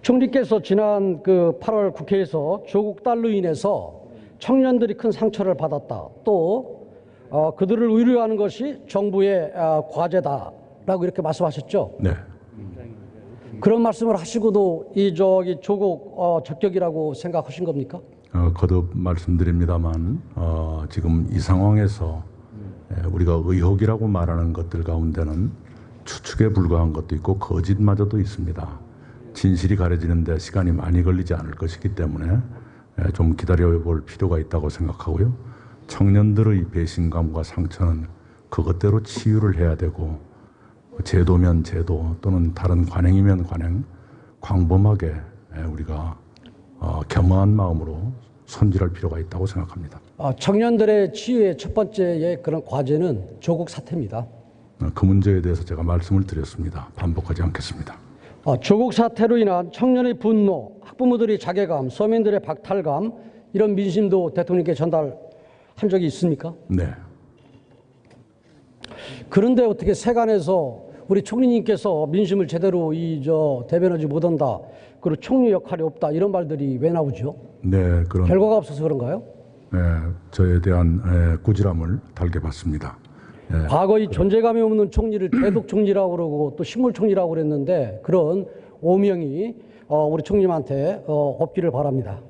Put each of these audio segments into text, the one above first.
총리께서 지난 그 8월 국회에서 조국 딸로 인해서 청년들이 큰 상처를 받았다. 또 그들을 의료하는 것이 정부의 과제다라고 이렇게 말씀하셨죠. 네. 그런 말씀을 하시고도 조국 적격이라고 생각하신 겁니까? 거듭 말씀드립니다만 지금 이 상황에서 우리가 의혹이라고 말하는 것들 가운데는 추측에 불과한 것도 있고 거짓마저도 있습니다. 진실이 가려지는데 시간이 많이 걸리지 않을 것이기 때문에 좀 기다려볼 필요가 있다고 생각하고요. 청년들의 배신감과 상처는 그것대로 치유를 해야 되고 제도면 제도 또는 다른 관행이면 관행 광범하게 우리가 겸허한 마음으로 손질할 필요가 있다고 생각합니다. 청년들의 치유의 첫 번째의 그런 과제는 조국 사태입니다. 그 문제에 대해서 제가 말씀을 드렸습니다. 반복하지 않겠습니다. 조국 사태로 인한 청년의 분노, 학부모들의 자괴감, 서민들의 박탈감 이런 민심도 대통령께 전달한 적이 있습니까? 네. 그런데 어떻게 세간에서 우리 총리님께서 민심을 제대로 대변하지 못한다, 그리고 총리 역할이 없다 이런 말들이 왜 나오죠? 네, 그런 결과가 없어서 그런가요? 네, 저에 대한 꾸지람을 달게 받습니다. 네. 과거 이 존재감이 없는 총리를 대독 총리라고 그러고 또 식물 총리라고 그랬는데 그런 오명이 우리 총리님한테 없기를 바랍니다.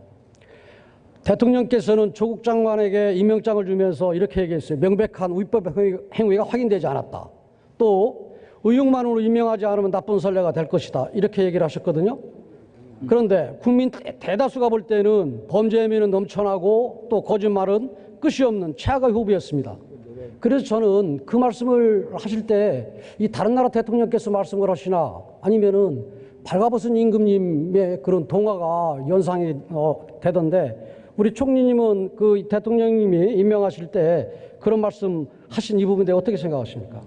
대통령께서는 조국 장관에게 임명장을 주면서 이렇게 얘기했어요. 명백한 위법 행위가 확인되지 않았다. 또 의혹만으로 임명하지 않으면 나쁜 선례가 될 것이다. 이렇게 얘기를 하셨거든요. 그런데 국민 대다수가 볼 때는 범죄 혐의는 넘쳐나고 또 거짓말은 끝이 없는 최악의 후보였습니다. 그래서 저는 그 말씀을 하실 때 이 다른 나라 대통령께서 말씀을 하시나 아니면은 발가벗은 임금님의 그런 동화가 연상이 되던데 우리 총리님은 그 대통령님이 임명하실 때 그런 말씀 하신 이 부분에 대해 어떻게 생각하십니까?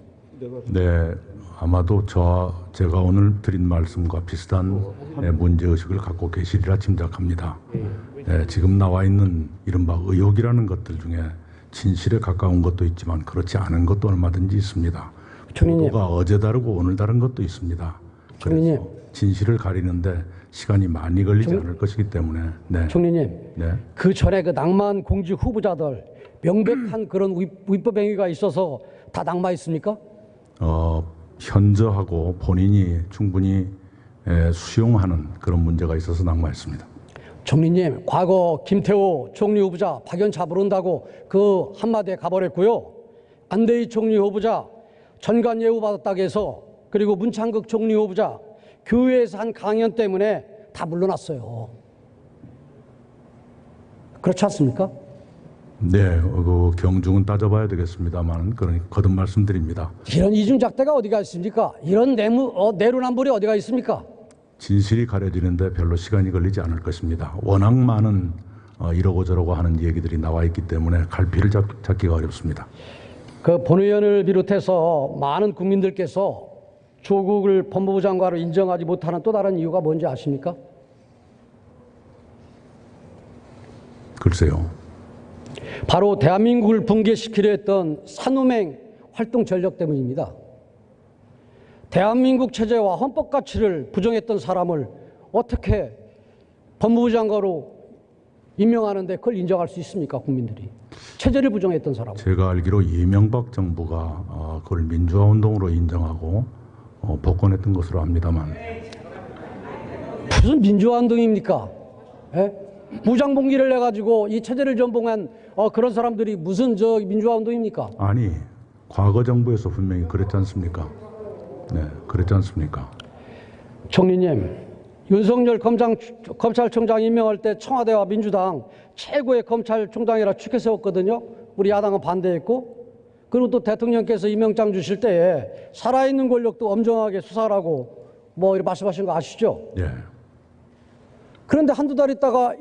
네, 아마도 제가 오늘 드린 말씀과 비슷한 문제의식을 갖고 계시리라 짐작합니다. 네, 지금 나와 있는 이른바 의혹이라는 것들 중에 진실에 가까운 것도 있지만 그렇지 않은 것도 얼마든지 있습니다. 보도가 어제 다르고 오늘 다른 것도 있습니다. 총리님, 진실을 가리는데 시간이 많이 걸리지 않을 것이기 때문에. 네. 총리님, 네. 그 전에 그 낭만 공직 후보자들 명백한 그런 위법 행위가 있어서 다 낙마 있습니까? 현저하고 본인이 충분히 수용하는 그런 문제가 있어서 낙마했습니다. 총리님, 과거 김태호 총리 후보자 파견 잡으런다고 그 한마디에 가버렸고요. 안대희 총리 후보자 전관 예우 받았다고 해서 그리고 문창극 총리 후보자 교회에서 한 강연 때문에 다 물러났어요. 그렇지 않습니까? 네, 그 경중은 따져봐야 되겠습니다만 그러니 거듭 말씀드립니다. 이런 이중잣대가 어디가 있습니까? 이런 내로남불이 어디가 있습니까? 진실이 가려지는데 별로 시간이 걸리지 않을 것입니다. 워낙 많은 이러고 저러고 하는 얘기들이 나와 있기 때문에 갈피를 잡기가 어렵습니다. 그 본 의원을 비롯해서 많은 국민들께서 조국을 법무부 장관으로 인정하지 못하는 또 다른 이유가 뭔지 아십니까? 글쎄요. 바로 대한민국을 붕괴시키려 했던 산호맹 활동 전력 때문입니다. 대한민국 체제와 헌법 가치를 부정했던 사람을 어떻게 법무부 장관으로 임명하는데 그걸 인정할 수 있습니까, 국민들이? 체제를 부정했던 사람. 제가 알기로 이명박 정부가 그걸 민주화운동으로 인정하고 복권했던 것으로 압니다만. 무슨 민주화운동입니까? 예? 무장봉기를 해가지고 이 체제를 전봉한 그런 사람들이 무슨 민주화운동입니까? 아니, 과거 정부에서 분명히 그랬지 않습니까? 네, 그랬지 않습니까? 총리님, 윤석열 검찰총장 임명할 때 청와대와 민주당 최고의 검찰총장이라 축해 세웠거든요. 우리 야당은 반대했고, 그리고 또 대통령께서 임명장 주실 때에 살아있는 권력도 엄정하게 수사하라고 이렇게 말씀하신 거 아시죠? 예. 그런데 한두 달 있다가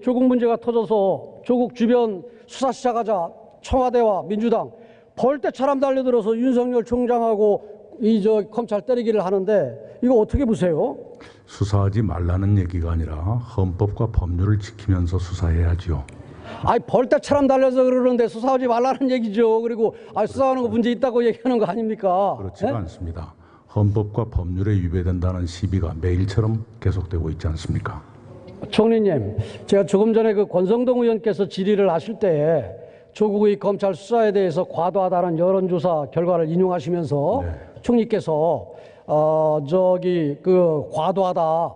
조국 문제가 터져서 조국 주변 수사 시작하자 청와대와 민주당 벌떼처럼 달려들어서 윤석열 총장하고 검찰 때리기를 하는데 이거 어떻게 보세요? 수사하지 말라는 얘기가 아니라 헌법과 법률을 지키면서 수사해야죠. 아니 벌떼처럼 달려서 그러는데 수사하지 말라는 얘기죠. 그리고 수사하는 거 문제 있다고 얘기하는 거 아닙니까? 그렇지가 네? 않습니다. 헌법과 법률에 위배된다는 시비가 매일처럼 계속되고 있지 않습니까? 총리님, 제가 조금 전에 그 권성동 의원께서 질의를 하실 때 조국의 검찰 수사에 대해서 과도하다는 여론조사 결과를 인용하시면서 총리께서 과도하다,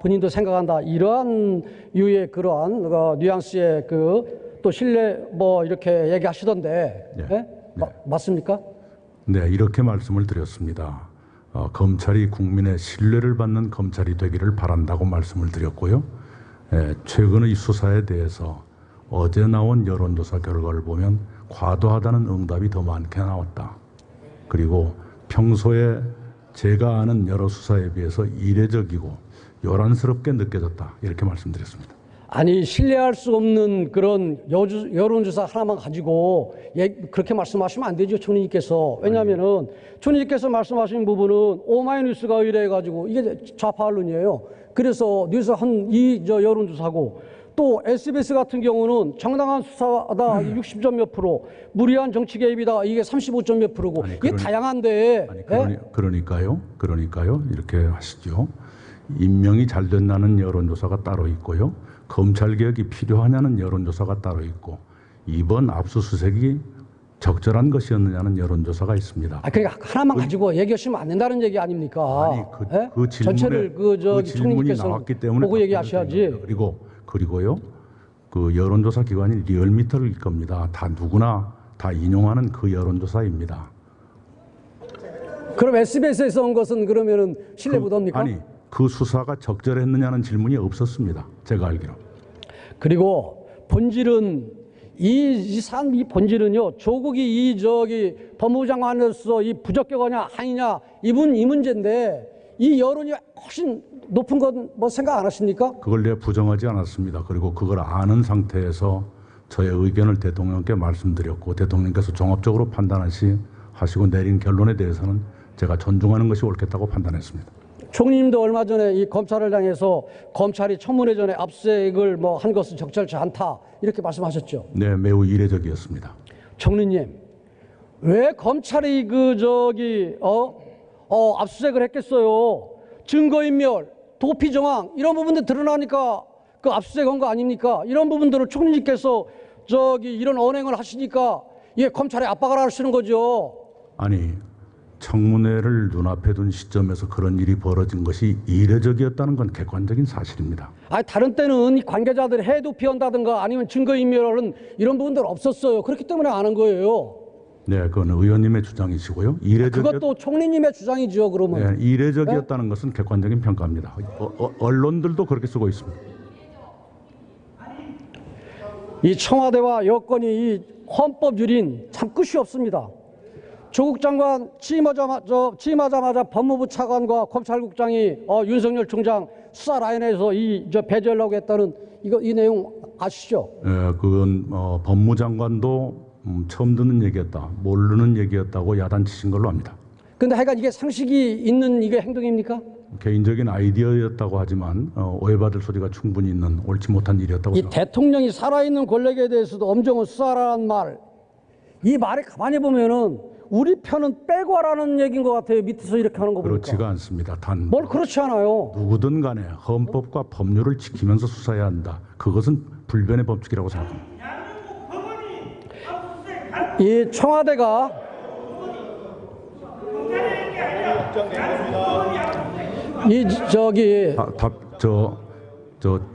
본인도 생각한다, 이러한 유의 그러한 뉘앙스의 또 신뢰 이렇게 얘기하시던데, 네. 맞습니까? 네, 이렇게 말씀을 드렸습니다. 검찰이 국민의 신뢰를 받는 검찰이 되기를 바란다고 말씀을 드렸고요. 최근의 수사에 대해서 어제 나온 여론조사 결과를 보면 과도하다는 응답이 더 많게 나왔다. 그리고 평소에 제가 아는 여러 수사에 비해서 이례적이고 요란스럽게 느껴졌다. 이렇게 말씀드렸습니다. 아니, 신뢰할 수 없는 그런 여론조사 하나만 가지고 그렇게 말씀하시면 안 되죠, 총리님께서. 왜냐하면은 총리님께서 말씀하신 부분은 오마이뉴스가 의뢰해가지고 이게 좌파 언론이에요. 그래서 뉴스 여론조사고, 또 SBS 같은 경우는 정당한 수사다 60점 몇 프로, 무리한 정치 개입이다 이게 35점 몇 프로고, 이게 다양한데. 그러니까요. 이렇게 하시죠. 임명이 잘 된다는 여론조사가 따로 있고요. 검찰개혁이 필요하냐는 여론조사가 따로 있고, 이번 압수수색이 적절한 것이었느냐는 여론조사가 있습니다. 그러니까 하나만 가지고 얘기하시면 안 된다는 얘기 아닙니까? 아니, 그 질문에, 전체를 질문이 나왔기 때문에 보고 얘기하셔야지. 그리고요, 그 여론조사 기관이 리얼미터일 겁니다. 다 누구나 다 인용하는 그 여론조사입니다. 그럼 SBS에서 온 것은 그러면은 신뢰 못합니까? 아니, 그 수사가 적절했느냐는 질문이 없었습니다. 제가 알기로. 그리고 본질은 이 본질은요, 조국이 법무부 장관으로서 이 부적격하냐 아니냐 이 문제인데, 이 여론이 훨씬 높은 건 생각 안 하십니까? 그걸 내가 부정하지 않았습니다. 그리고 그걸 아는 상태에서 저의 의견을 대통령께 말씀드렸고, 대통령께서 종합적으로 판단하시고 내린 결론에 대해서는 제가 존중하는 것이 옳겠다고 판단했습니다. 총리님도 얼마 전에 이 검찰을 향해서 검찰이 청문회 전에 압수수색을 한 것은 적절치 않다 이렇게 말씀하셨죠. 네, 매우 이례적이었습니다. 총리님, 왜 검찰이 압수수색을 했겠어요? 증거인멸, 도피 정황 이런 부분들 드러나니까 그 압수수색한 거 아닙니까? 이런 부분들을 총리님께서 이런 언행을 하시니까 검찰에 압박을 하시는 거죠. 아니, 청문회를 눈앞에 둔 시점에서 그런 일이 벌어진 것이 이례적이었다는 건 객관적인 사실입니다. 다른 때는 관계자들이 해도피한다든가 아니면 증거인멸은 이런 부분들 없었어요. 그렇기 때문에 아는 거예요. 네, 그건 의원님의 주장이시고요. 그것도 총리님의 주장이죠, 그러면. 네, 이례적이었다는 것은 객관적인 평가입니다. 언론들도 그렇게 쓰고 있습니다. 이 청와대와 여권이 이 헌법 유린 참 끝이 없습니다. 조국 장관 취임하자마자 법무부 차관과 검찰국장이 윤석열 총장 수사 라인에서 배제하려고 했다는 이 내용 아시죠? 네, 그건 법무장관도 처음 듣는 얘기였다, 모르는 얘기였다고 야단치신 걸로 압니다. 근데 하여간 이게 상식이 있는 이게 행동입니까? 개인적인 아이디어였다고 하지만 오해받을 소리가 충분히 있는 옳지 못한 일이었다고 이 생각합니다. 대통령이 살아있는 권력에 대해서도 엄정은 수사라는 말, 이 말에 가만히 보면은 우리 편은 빼고 하라는 얘기인 것 같아요. 밑에서 이렇게 하는 거 보니까. 그렇지가 않습니다. 단 뭘 그렇지 않아요. 누구든 간에 헌법과 법률을 지키면서 수사해야 한다. 그것은 불변의 법칙이라고 생각합니다. 이 청와대가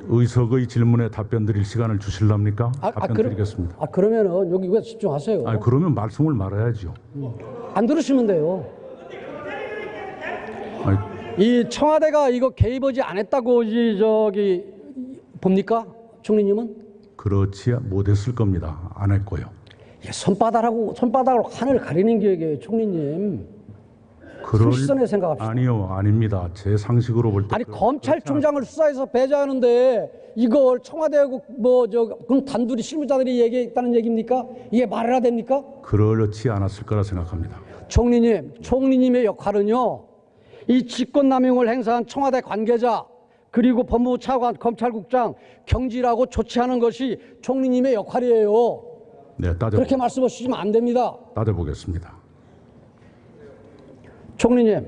의석의 질문에 답변 드릴 시간을 주실랍니까? 답변 드리겠습니다. 그러면은 여기 왜 집중하세요? 그러면 말씀을 말아야죠. 안 들으시면 돼요. 아니, 이 청와대가 이거 개입하지 않았다고 봅니까? 총리님은? 그렇지 못했을 겁니다. 안 했고요. 이게 손바닥으로 하늘 가리는 게 총리님. 상식선에 생각합시다. 아니요, 아닙니다. 제 상식으로 볼 때. 아니, 검찰총장을 수사해서 배제하는데 이걸 청와대하고 그럼 단둘이 실무자들이 얘기했다는 얘기입니까? 이게 말해야 됩니까? 그렇지 않았을 거라 생각합니다. 총리님의 역할은요, 이 직권남용을 행사한 청와대 관계자 그리고 법무부 차관, 검찰국장 경질하고 조치하는 것이 총리님의 역할이에요. 네, 그렇게 말씀하시면 안 됩니다. 따져보겠습니다. 총리님,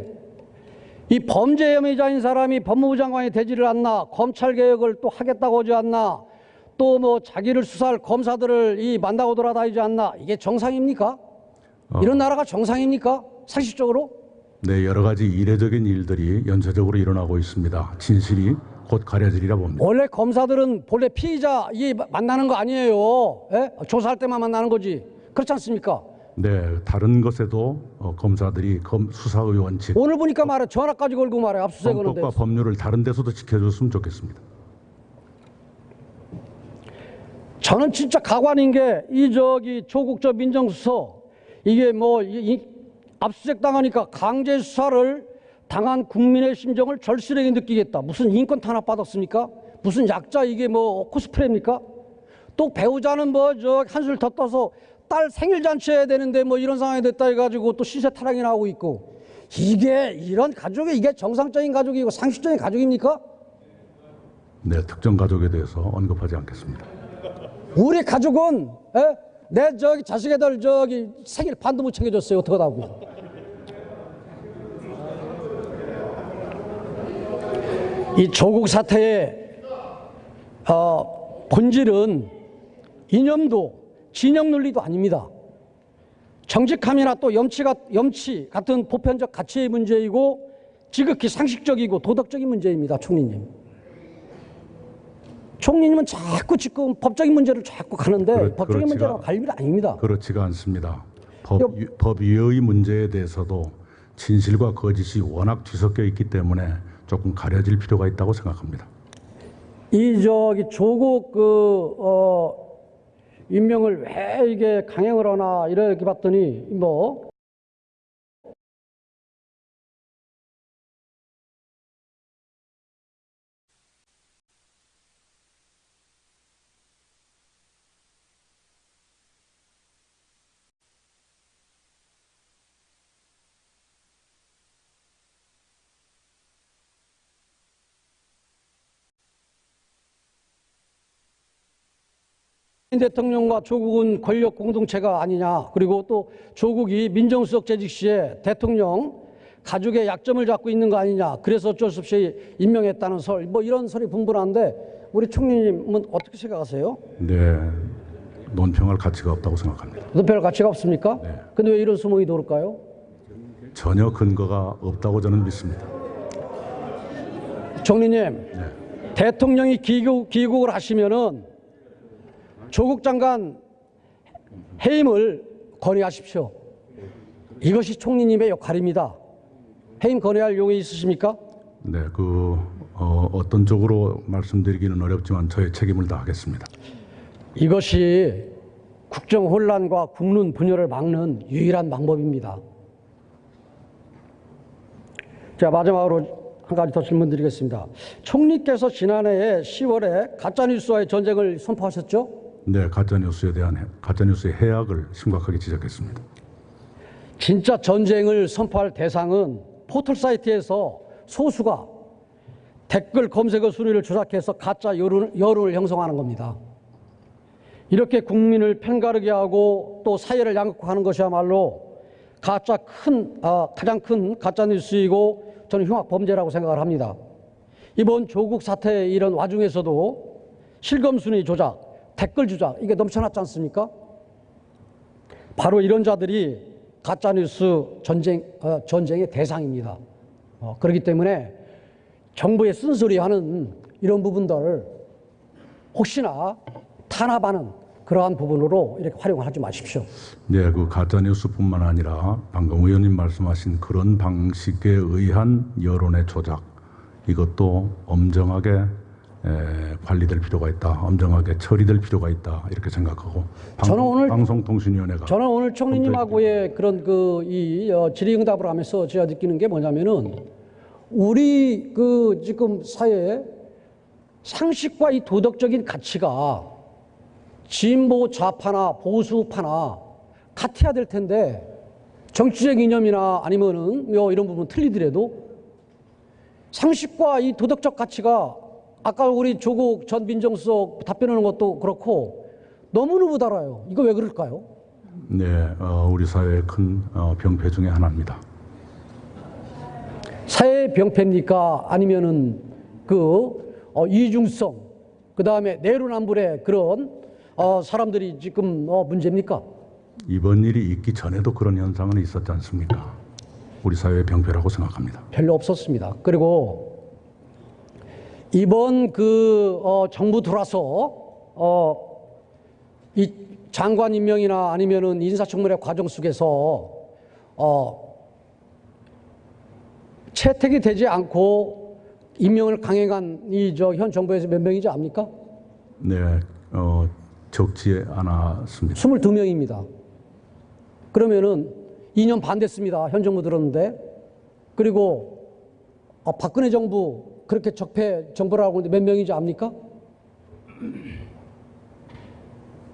이 범죄 혐의자인 사람이 법무부 장관이 되지를 않나, 검찰 개혁을 또 하겠다고 하지 않나, 또 뭐 자기를 수사할 검사들을 만나고 돌아다니지 않나, 이게 정상입니까? 이런 나라가 정상입니까? 상식적으로? 네, 여러 가지 이례적인 일들이 연쇄적으로 일어나고 있습니다. 진실이 곧 가려지리라 봅니다. 원래 검사들은 본래 피의자 만나는 거 아니에요. 예? 조사할 때만 만나는 거지. 그렇지 않습니까? 네, 다른 것에도 검사들이 수사의 원칙, 오늘 보니까 말해 전화까지 걸고 말해 압수수색 하는데. 헌법과 법률을 다른 데서도 지켜줬으면 좋겠습니다. 저는 진짜 가관인 게 조국 저 민정수석 이게 압수수색 당하니까 강제 수사를 당한 국민의 심정을 절실하게 느끼겠다. 무슨 인권 탄압 받았습니까? 무슨 약자 이게 코스프레입니까? 또 배우자는 한술 더 떠서 딸 생일 잔치 해야 되는데 이런 상황이 됐다 해가지고 또 시세 타령이 나오고 있고, 이런 가족이 이게 정상적인 가족이고 상식적인 가족입니까? 네, 특정 가족에 대해서 언급하지 않겠습니다. 우리 가족은 내 자식 애들 생일 반도 못 챙겨줬어요. 어떡하다고. 이 조국 사태의 본질은 이념도 진영 논리도 아닙니다. 정직함이나 또 염치 같은 보편적 가치의 문제이고 지극히 상식적이고 도덕적인 문제입니다. 총리님. 총리님은 자꾸 지금 법적인 문제를 자꾸 가는데 법적인 문제라고 갈 일이 아닙니다. 그렇지가 않습니다. 법위의 문제에 대해서도 진실과 거짓이 워낙 뒤섞여 있기 때문에 조금 가려질 필요가 있다고 생각합니다. 조국 임명을 왜 이게 강행을 하나 이렇게 봤더니 대통령과 조국은 권력 공동체가 아니냐, 그리고 또 조국이 민정수석 재직 시에 대통령 가족의 약점을 잡고 있는 거 아니냐, 그래서 어쩔 수 없이 임명했다는 이런 설이 분분한데 우리 총리님은 어떻게 생각하세요? 네, 논평할 가치가 없다고 생각합니다. 논평할 가치가 없습니까? 네. 근데 왜 이런 소문이 돌을까요? 전혀 근거가 없다고 저는 믿습니다. 총리님, 네. 대통령이 귀국을 하시면은 조국 장관 해임을 건의하십시오. 이것이 총리님의 역할입니다. 해임 건의할 용의 있으십니까? 네, 어떤 쪽으로 말씀드리기는 어렵지만 저의 책임을 다하겠습니다. 이것이 국정 혼란과 국론 분열을 막는 유일한 방법입니다. 자, 마지막으로 한 가지 더 질문드리겠습니다. 총리께서 지난해 10월에 가짜뉴스와의 전쟁을 선포하셨죠? 네, 가짜뉴스의 해악을 심각하게 지적했습니다. 진짜 전쟁을 선포할 대상은 포털 사이트에서 소수가 댓글 검색어 순위를 조작해서 가짜 여론을 형성하는 겁니다. 이렇게 국민을 편가르게 하고 또 사회를 양극화하는 것이야말로 가장 큰 가짜뉴스이고 저는 흉악범죄라고 생각을 합니다. 이번 조국 사태 이런 와중에서도 실검순위 조작, 댓글 조작 이게 넘쳐났지 않습니까? 바로 이런 자들이 가짜뉴스 전쟁의 대상입니다. 그렇기 때문에 정부의 쓴소리하는 이런 부분들 혹시나 탄압하는 그러한 부분으로 이렇게 활용을 하지 마십시오. 네, 가짜뉴스뿐만 아니라 방금 의원님 말씀하신 그런 방식에 의한 여론의 조작, 이것도 엄정하게 관리될 필요가 있다, 엄정하게 처리될 필요가 있다 이렇게 생각하고 방송통신위원회가 저는 오늘 총리님하고의 그런 질의응답을 하면서 제가 느끼는 게 뭐냐면은 우리 지금 사회에 상식과 이 도덕적인 가치가 진보 좌파나 보수파나 같아야 될 텐데 정치적 이념이나 아니면은 이런 부분 틀리더라도 상식과 이 도덕적 가치가 아까 우리 조국 전 민정수석 답변하는 것도 그렇고 너무너무 달아요. 이거 왜 그럴까요? 네, 우리 사회의 큰 병폐 중에 하나입니다. 사회 병폐입니까? 아니면은 이중성, 그 다음에 내로남불의 그런 사람들이 지금 문제입니까? 이번 일이 있기 전에도 그런 현상은 있었지 않습니까? 우리 사회의 병폐라고 생각합니다. 별로 없었습니다. 그리고 이번 정부 들어와서 이 장관 임명이나 아니면은 인사청문회 과정 속에서 채택이 되지 않고 임명을 강행한 현 정부에서 몇 명이지 압니까? 네, 적지 않았습니다. 22명입니다. 그러면은 2년 반 됐습니다. 현 정부 들었는데. 그리고 박근혜 정부 그렇게 적폐 정부라고 하는데 몇 명이지 압니까?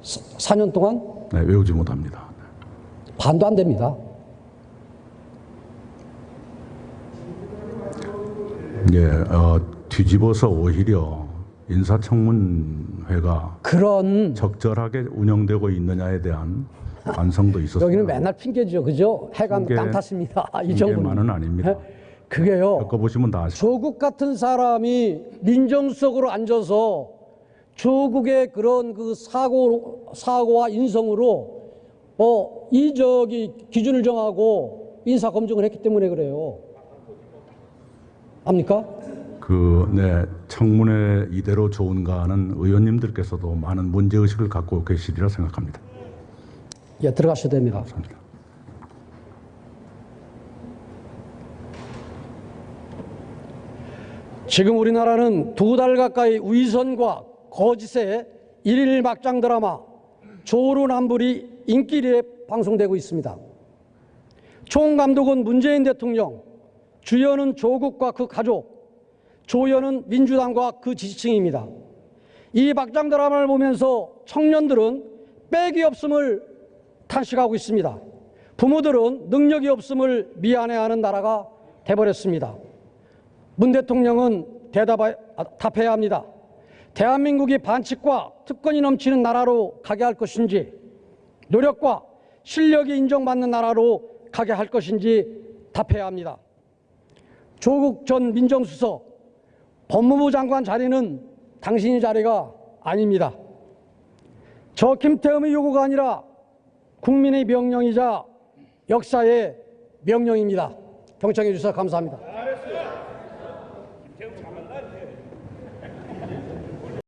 4년 동안? 네, 외우지 못합니다. 반도 안 됩니다. 예, 뒤집어서 오히려 인사청문회가 그런 적절하게 운영되고 있느냐에 대한 반성도 있었습니다. 여기는 맨날 핑계죠, 그죠? 해간 핑계, 깡탔습니다. 이 정부는. 핑계만은 아닙니다. 그게요. 겪어보시면 다 아시죠. 조국 같은 사람이 민정수석으로 앉아서 조국의 그런 사고와 인성으로 기준을 정하고 인사 검증을 했기 때문에 그래요. 압니까? 네, 청문회 이대로 좋은가 하는 의원님들께서도 많은 문제의식을 갖고 계시리라 생각합니다. 예, 들어가셔도 됩니다. 감사합니다. 지금 우리나라는 2달 가까이 위선과 거짓의 일일 막장 드라마 조루남불이 인기리에 방송되고 있습니다. 총감독은 문재인 대통령, 주연은 조국과 그 가족, 조연은 민주당과 그 지지층입니다. 이 막장 드라마를 보면서 청년들은 빽이 없음을 탄식하고 있습니다. 부모들은 능력이 없음을 미안해하는 나라가 돼버렸습니다. 문 대통령은 답해야 합니다. 대한민국이 반칙과 특권이 넘치는 나라로 가게 할 것인지, 노력과 실력이 인정받는 나라로 가게 할 것인지 답해야 합니다. 조국 전 민정수석, 법무부 장관 자리는 당신의 자리가 아닙니다. 저 김태흠의 요구가 아니라 국민의 명령이자 역사의 명령입니다. 경청해 주셔서 감사합니다.